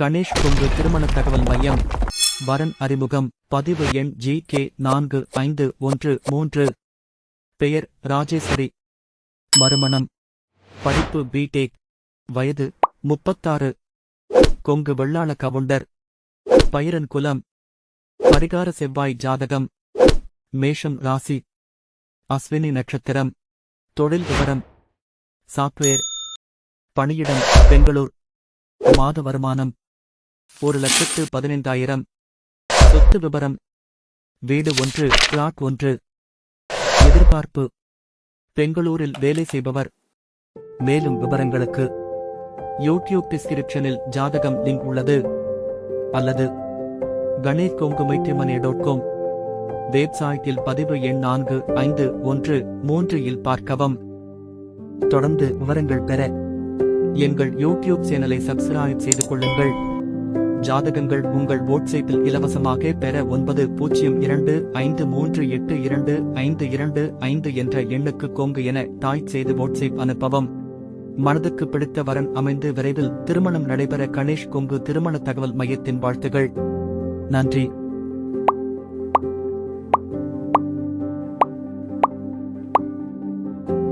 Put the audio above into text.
கணேஷ் கொங்கு திருமண தகவல் மையம். வரன் அறிமுகம். பதிவு எண் GK4513. பெயர் ராஜேஸ்வரி. மறுமணம். படிப்பு B.Tech. வயது 36. கொங்கு வெள்ளாள கவுண்டர். பயிரன் குலம். பரிகார செவ்வாய் ஜாதகம். மேஷம் ராசி. அஸ்வினி நட்சத்திரம். தொழில் விவரம். சாப்ட்வேர். பணியிடம் பெங்களூர். மாத வருமானம் 1,15,000. சொத்து விபரம். வீடு 1, பிளாட் 1. எதிர்பார்ப்பு. பெங்களூரில் வேலை செய்பவர். மேலும் விவரங்களுக்கு யூடியூப் டிஸ்கிரிப்ஷனில் ஜாதகம் லிங்க் உள்ளது. அல்லது ganesh.com வெப்சைட்டில் பதிவு எண் 4513 இல் பார்க்கவும். தொடர்ந்து விவரங்கள் பெற எங்கள் யூடியூப் சேனலை சப்ஸ்கிரைப் செய்து கொள்ளுங்கள். ஜாதகங்கள் உங்கள் வாட்ஸ்அப்பில் இலவசமாக பெற 9025382525 என்ற எண்ணுக்கு கொங்கு என டைப் செய்து வாட்ஸ்அப் அனுப்பவும். மனதுக்கு பிடித்த வரன் அமைந்து விரைவில் திருமணம் நடைபெற கணேஷ் கொங்கு திருமண தகவல் மையத்தின் வாழ்த்துகள். நன்றி.